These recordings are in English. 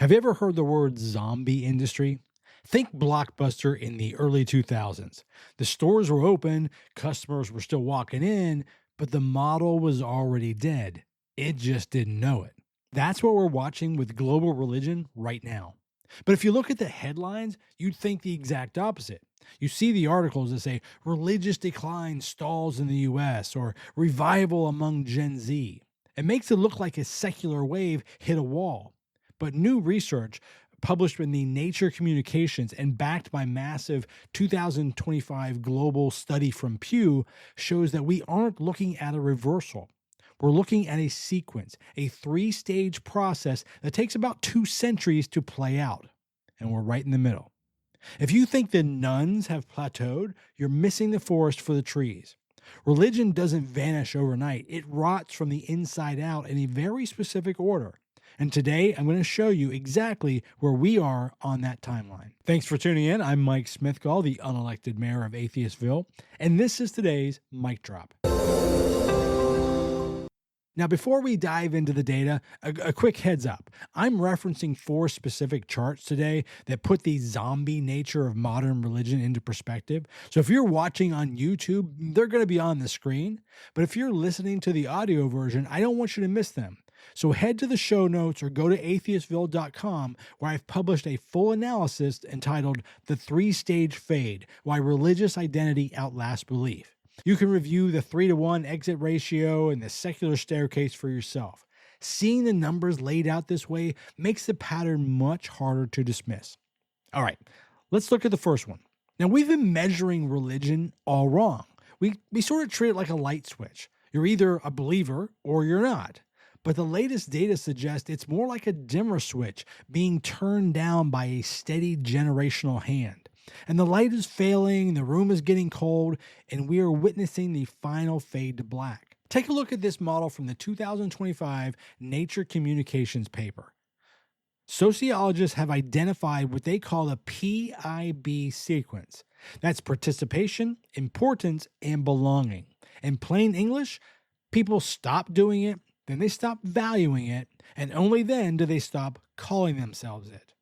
Have you ever heard the word zombie industry? Think Blockbuster in the early 2000s. The stores were open, customers were still walking in, but the model was already dead. It just didn't know it. That's what we're watching with global religion right now. But if you look at the headlines, you'd think the exact opposite. You see the articles that say religious decline stalls in the US or revival among Gen Z. It makes it look like a secular wave hit a wall. But new research published in the Nature Communications and backed by massive 2025 global study from Pew shows that we aren't looking at a reversal. We're looking at a sequence, a 3-stage process that takes about 2 centuries to play out. And we're right in the middle. If you think the nuns have plateaued, you're missing the forest for the trees. Religion doesn't vanish overnight. It rots from the inside out in a very specific order. And today, I'm going to show you exactly where we are on that timeline. Thanks for tuning in. I'm Mike Smithgall, the unelected mayor of Atheistville, and this is today's Mic Drop. Now, before we dive into the data, a quick heads up. I'm referencing 4 specific charts today that put the zombie nature of modern religion into perspective. So if you're watching on YouTube, they're going to be on the screen. But if you're listening to the audio version, I don't want you to miss them. So head to the show notes or go to atheistville.com, where I've published a full analysis entitled The 3-Stage Fade: Why Religious Identity Outlasts Belief. You can review the 3-to-1 exit ratio and the secular staircase for yourself. Seeing the numbers laid out this way makes the pattern much harder to dismiss. All right, let's look at the first one. Now, we've been measuring religion all wrong. We sort of treat it like a light switch. You're either a believer or you're not. But the latest data suggests it's more like a dimmer switch being turned down by a steady generational hand. And the light is failing, the room is getting cold, and we are witnessing the final fade to black. Take a look at this model from the 2025 Nature Communications paper. Sociologists have identified what they call the PIB sequence. That's participation, importance, and belonging. In plain English, people stop doing it, then they stop valuing it, and only then do they stop calling themselves it.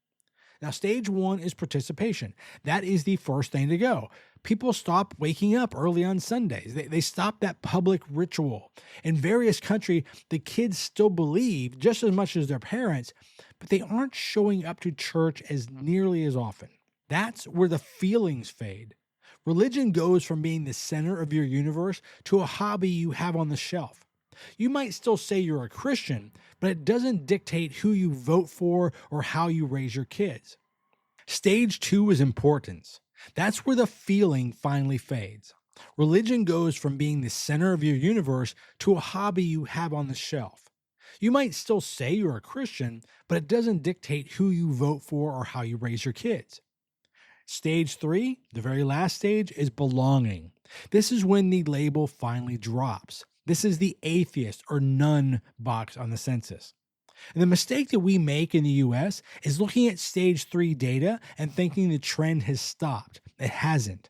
Now, stage 1 is participation. That is the first thing to go. People stop waking up early on Sundays. They stop that public ritual. In various countries, the kids still believe just as much as their parents, but they aren't showing up to church as nearly as often. That's where the feelings fade. Religion goes from being the center of your universe to a hobby you have on the shelf. You might still say you're a Christian, but it doesn't dictate who you vote for or how you raise your kids. Stage 2 is importance. That's where the feeling finally fades. Religion goes from being the center of your universe to a hobby you have on the shelf. You might still say you're a Christian, but it doesn't dictate who you vote for or how you raise your kids. Stage 3, the very last stage, is belonging. This is when the label finally drops. This is the atheist or none box on the census. And the mistake that we make in the US is looking at stage 3 data and thinking the trend has stopped. It hasn't.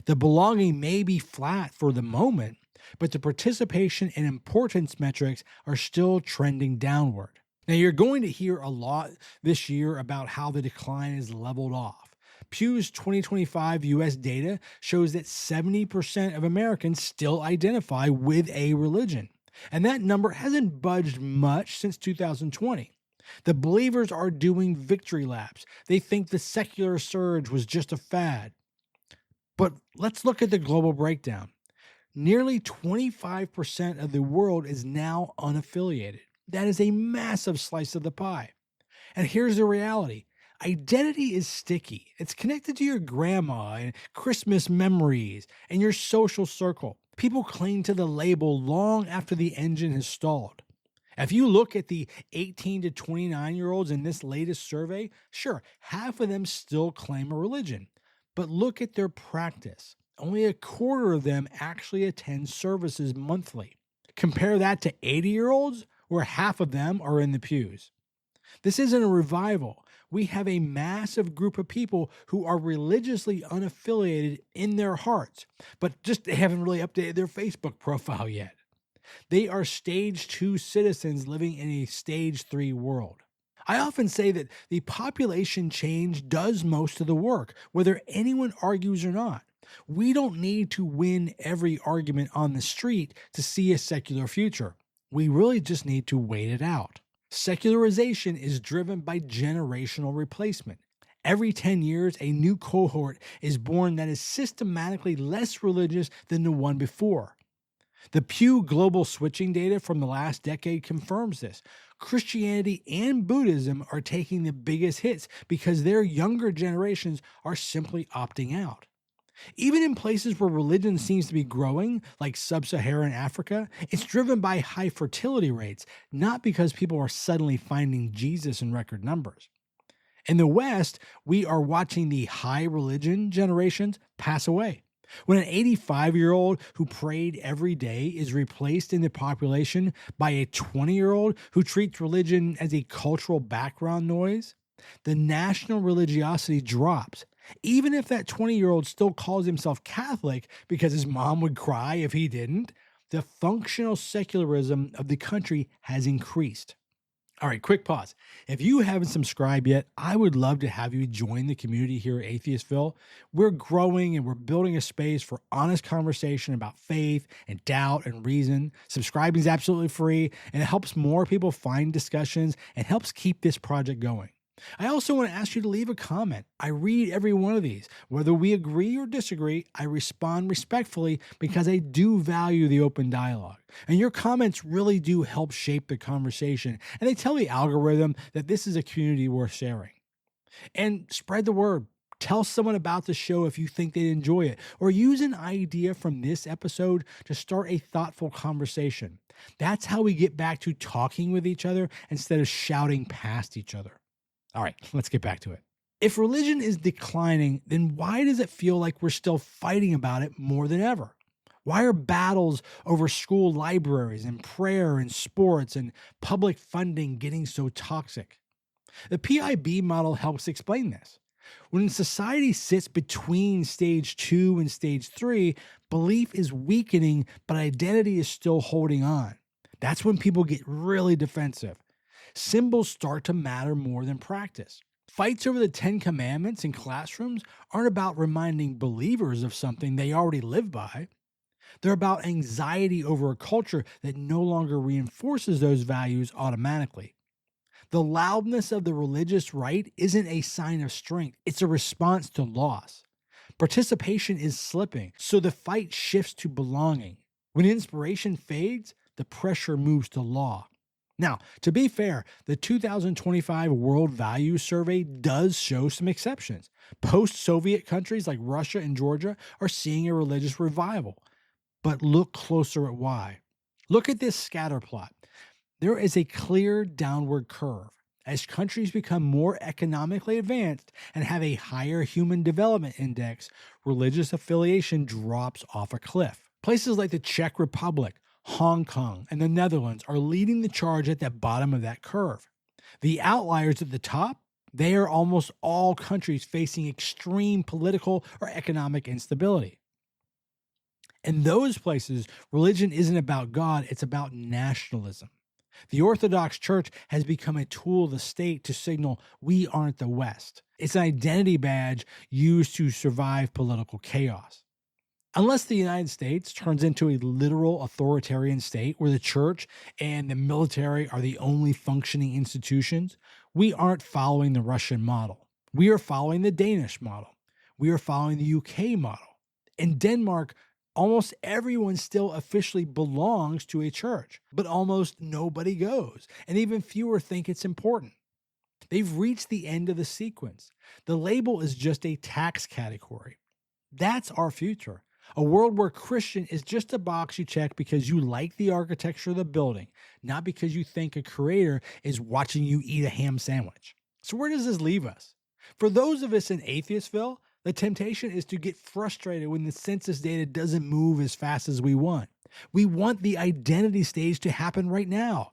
The belonging may be flat for the moment, but the participation and importance metrics are still trending downward. Now, you're going to hear a lot this year about how the decline is leveled off. Pew's 2025 U.S. data shows that 70% of Americans still identify with a religion, and that number hasn't budged much since 2020. The believers are doing victory laps. They think the secular surge was just a fad. But let's look at the global breakdown. Nearly 25% of the world is now unaffiliated. That is a massive slice of the pie. And here's the reality. Identity is sticky. It's connected to your grandma and Christmas memories and your social circle. People cling to the label long after the engine has stalled. If you look at the 18 to 29-year-olds in this latest survey, sure, half of them still claim a religion. But look at their practice. Only a quarter of them actually attend services monthly. Compare that to 80-year-olds, where half of them are in the pews. This isn't a revival. We have a massive group of people who are religiously unaffiliated in their hearts, but just they haven't really updated their Facebook profile yet. They are stage 2 citizens living in a stage 3 world. I often say that the population change does most of the work, whether anyone argues or not. We don't need to win every argument on the street to see a secular future. We really just need to wait it out. Secularization is driven by generational replacement. Every 10 years, a new cohort is born that is systematically less religious than the one before. The Pew Global Switching data from the last decade confirms this. Christianity and Buddhism are taking the biggest hits because their younger generations are simply opting out. Even in places where religion seems to be growing, like sub-Saharan Africa, it's driven by high fertility rates, not because people are suddenly finding Jesus in record numbers. In the West, we are watching the high religion generations pass away. When an 85-year-old who prayed every day is replaced in the population by a 20-year-old who treats religion as a cultural background noise, the national religiosity drops. Even if that 20-year-old still calls himself Catholic because his mom would cry if he didn't, the functional secularism of the country has increased. All right, quick pause. If you haven't subscribed yet, I would love to have you join the community here at Atheistville. We're growing and we're building a space for honest conversation about faith and doubt and reason. Subscribing is absolutely free, and it helps more people find discussions and helps keep this project going. I also want to ask you to leave a comment. I read every one of these. Whether we agree or disagree, I respond respectfully because I do value the open dialogue. And your comments really do help shape the conversation, and they tell the algorithm that this is a community worth sharing. And spread the word. Tell someone about the show if you think they'd enjoy it, or use an idea from this episode to start a thoughtful conversation. That's how we get back to talking with each other instead of shouting past each other. All right, let's get back to it. If religion is declining, then why does it feel like we're still fighting about it more than ever? Why are battles over school libraries and prayer and sports and public funding getting so toxic? The PIB model helps explain this. When society sits between stage 2 and stage 3, belief is weakening, but identity is still holding on. That's when people get really defensive. Symbols start to matter more than practice. Fights over the 10 Commandments in classrooms aren't about reminding believers of something they already live by. They're about anxiety over a culture that no longer reinforces those values automatically. The loudness of the religious right isn't a sign of strength, it's a response to loss. Participation is slipping, so the fight shifts to belonging. When inspiration fades, the pressure moves to law. Now, to be fair, the 2025 World Values Survey does show some exceptions. Post-Soviet countries like Russia and Georgia are seeing a religious revival. But look closer at why. Look at this scatter plot. There is a clear downward curve. As countries become more economically advanced and have a higher human development index, religious affiliation drops off a cliff. Places like the Czech Republic, Hong Kong, and the Netherlands are leading the charge at the bottom of that curve. The outliers at the top, they are almost all countries facing extreme political or economic instability. In those places, religion isn't about God, it's about nationalism. The Orthodox Church has become a tool of the state to signal we aren't the West. It's an identity badge used to survive political chaos. Unless the United States turns into a literal authoritarian state where the church and the military are the only functioning institutions, we aren't following the Russian model. We are following the Danish model. We are following the UK model. In Denmark, almost everyone still officially belongs to a church, but almost nobody goes, and even fewer think it's important. They've reached the end of the sequence. The label is just a tax category. That's our future. A world where Christian is just a box you check because you like the architecture of the building, not because you think a creator is watching you eat a ham sandwich. So where does this leave us? For those of us in Atheistville, the temptation is to get frustrated when the census data doesn't move as fast as we want. We want the identity stage to happen right now.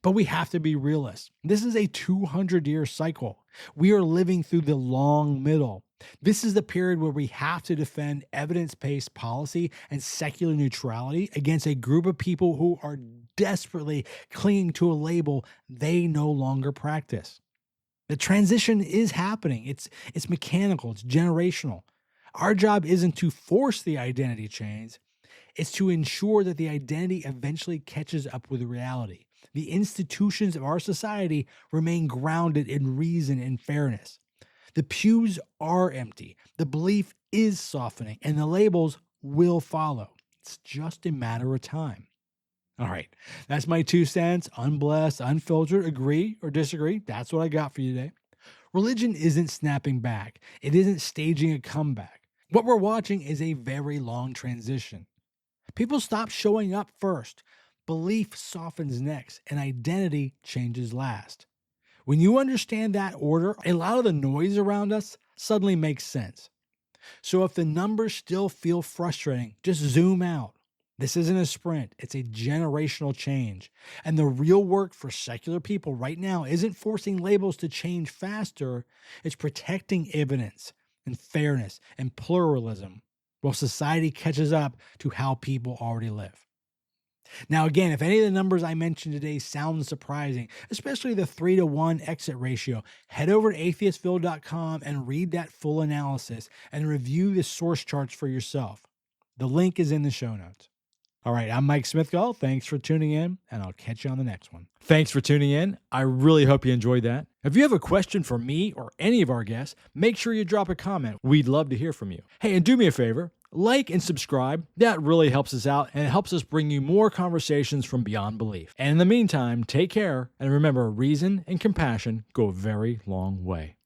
But we have to be realists. This is a 200-year cycle. We are living through the long middle. This is the period where we have to defend evidence-based policy and secular neutrality against a group of people who are desperately clinging to a label they no longer practice. The transition is happening. It's mechanical, it's generational. Our job isn't to force the identity change, it's to ensure that the identity eventually catches up with reality. The institutions of our society remain grounded in reason and fairness. The pews are empty, the belief is softening, and the labels will follow. It's just a matter of time. All right, that's my 2 cents, unblessed, unfiltered, agree or disagree. That's what I got for you today. Religion isn't snapping back. It isn't staging a comeback. What we're watching is a very long transition. People stop showing up first. Belief softens next, and identity changes last. When you understand that order, a lot of the noise around us suddenly makes sense. So if the numbers still feel frustrating, just zoom out. This isn't a sprint, it's a generational change. And the real work for secular people right now isn't forcing labels to change faster, it's protecting evidence and fairness and pluralism while society catches up to how people already live. Now, again, if any of the numbers I mentioned today sound surprising, especially the 3-to-1 exit ratio, head over to atheistville.com and read that full analysis and review the source charts for yourself. The link is in the show notes. All right, I'm Mike Smithgall. Thanks for tuning in, and I'll catch you on the next one. Thanks for tuning in. I really hope you enjoyed that. If you have a question for me or any of our guests, make sure you drop a comment. We'd love to hear from you. Hey, and do me a favor, like and subscribe. That really helps us out, and it helps us bring you more conversations from beyond belief. And in the meantime, take care, and remember, reason and compassion go a very long way.